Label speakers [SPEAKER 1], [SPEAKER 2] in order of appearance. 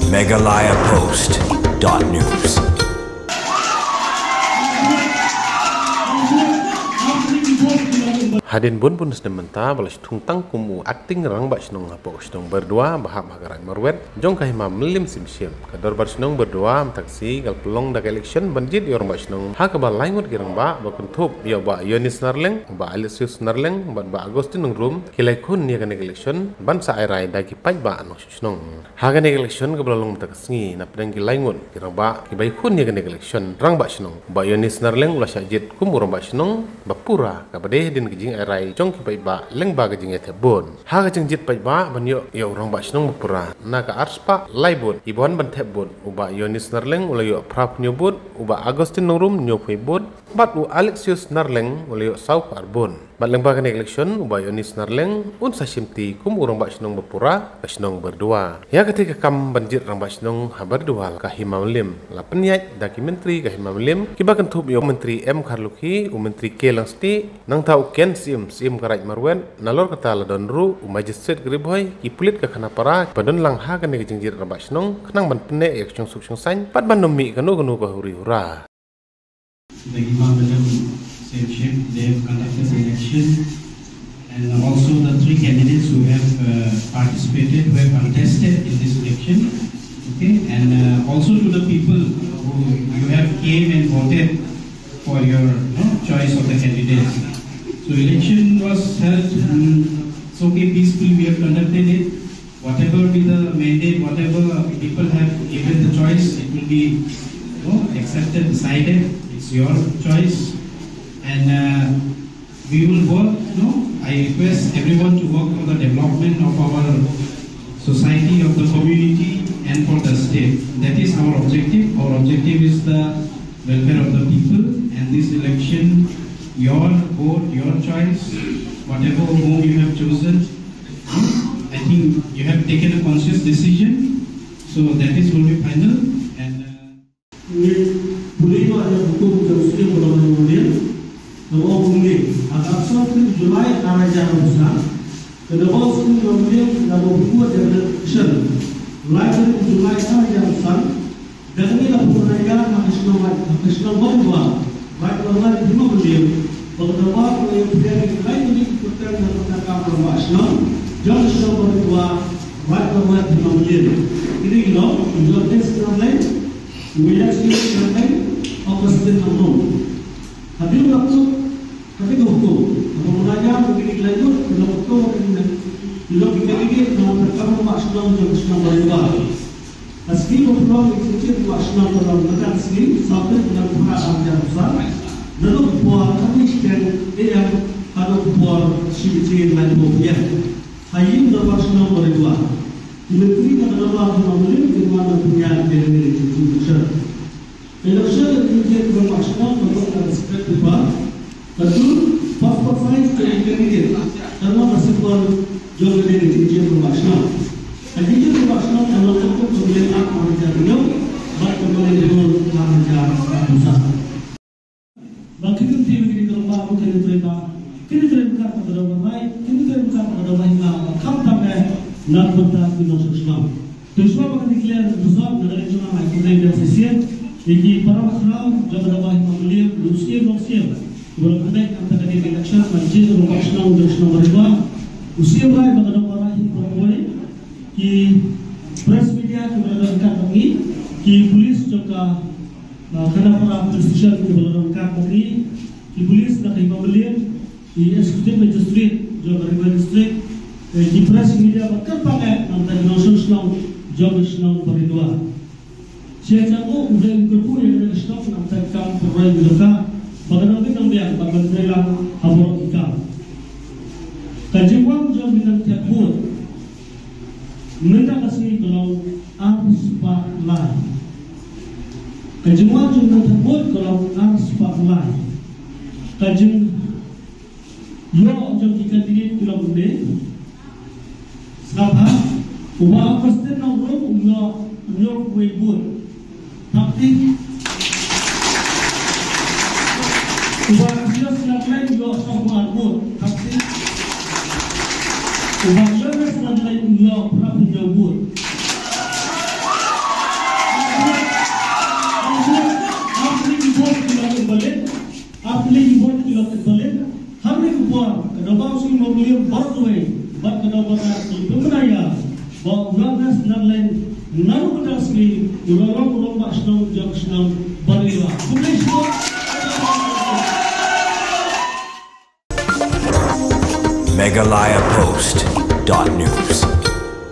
[SPEAKER 1] megalayapost.news.
[SPEAKER 2] Hadin bun pun sedementa balas tungtang kumu acting rang bak senong apa senong berdua bahap hagaran marwet jong kahima melim sim kador bar senong berdua taksi kal pelong dak election banjit yorong bak senong ha kabal laingut girang ba bakuntup yo ba Yonis Narleng ba Alisius Narleng ba Agustin nong room kilai kun ni kan election ban sa airai dagi paj ba no senong ha kan election kabalong taksi na pedang ki laingut girang ba ki bai kun ni kan election rang bak senong ba Yonis Narleng ulah sajit kumurong bak senong bapura kabade din kijing rai jong ki ba leng ba gajing ete bon ha gajing jit pai ba ban yo rong ba snong pura na ka arspa laibon ibon ban te bon uba Yonis Narleng ula yo prap nyobut uba Agustin nongrum nyopai bon bat u Alisius Narleng ula yo sau arbon bat leng ba kan election uba Yonis Narleng un sasimti kum urang ba snong pura ka snong berdua ya ketika kam banjit rang ba snong ha berdua ka himamlim la penyat dokumentari ka himamlim ki ba kan thup yo menteri M Kharluki u menteri K Langsti nang tau ken sim karaj marwen nalor kata ladon ru magistrate griboy ki pulit ka khana para padon lang ha kan ngi jingjir rabak snong khnang ban pne ek chung suk chung san pat ban nomi kanu ko huri hura
[SPEAKER 3] the Imam Said they have conducted the election, and also the three candidates who have participated, who have contested in this election, okay, and also to the people who you have came and voted for your choice of the candidates. So election was held so peacefully. We have conducted it. Whatever be the mandate, whatever people have given the choice, it will be accepted, decided. It's your choice, and we will work. I request everyone to work for the development of our society, of the community, and for the state. That is our objective. Our objective is the welfare of the people, and this election. Your vote, your choice, whatever home you have chosen, I think you have taken a conscious decision, so that is will be final. And baik orang di rumah beliau, beberapa yang lain ini kita mengatakan bahwa jangan semua berdua baik orang di rumah beliau. Ini loh, jodoh sekarang lain, wilayah sekarang lain, apa sedang ngomong. Hadir waktu, tapi hukum. Kalau mengajar begini lagi, kalau hukum belum begini, kalau pertama maksudnya jangan semua berdua. Meski beberapa institusi nasional dalam sendiri sampai dengan perasaan yang besar, lalu buat kami sekian yang ada buat sisi lain buatnya. Hayim dapat nasional berdua. Menteri adalah pemilihan di mana punya dari institusi. Election yang nasional untuk aspek dua, betul performance dari karena masih buat jodoh dari institusi nasional. Jadi nasional adalah untuk pemilihan mahaja baik pemilihan mahaja pusat. Bagi nanti begini kalau baru kini terima pada orang lain, kini terima pada orang lain, kam tamai nak bertak di nasional. Teruslah bagi dikliar pusat negara China mai kini dia sesian, ini para makhluk jaga bagi pemilihan lusia. Belum ada antara di election majlis nasional berdua, usia baik bagi orang lain कि press media के बलरंका कमी कि पुलिस जो का खनापुरा प्रेसिडेंट के बलरंका कमी कि पुलिस ना कहीं पब्लिक कि एक्जीक्यूटिव मजिस्ट्रेट जो मजिस्ट्रेट कि प्रेस मीडिया बकर पाके अंतर नाशनल जो national बरिदवा सियाचाको उधर इनको yang national अंतर काम perwai mereka bagaimana nambiang bagaimana haborok kita kajiwan jo bilang tiapun mereka kasih kalau arus pak lain, kajian juga terbut kalau arus pak lain, kajian yo jam tiga dini kalau bude, siapa, ubah pasti nongkrong yo kuibut, tapi ubah siapa lain yo sama arbut, tapi ubah yo lain yo berapa jauh. lo kembali hari kubuat kedua sing mobil bertuai bat kedua bakar pemenaya bawa ulangas lain nalu kedasmi ulang basnong joksnong bariwa kumesho
[SPEAKER 1] Meghalaya Post.news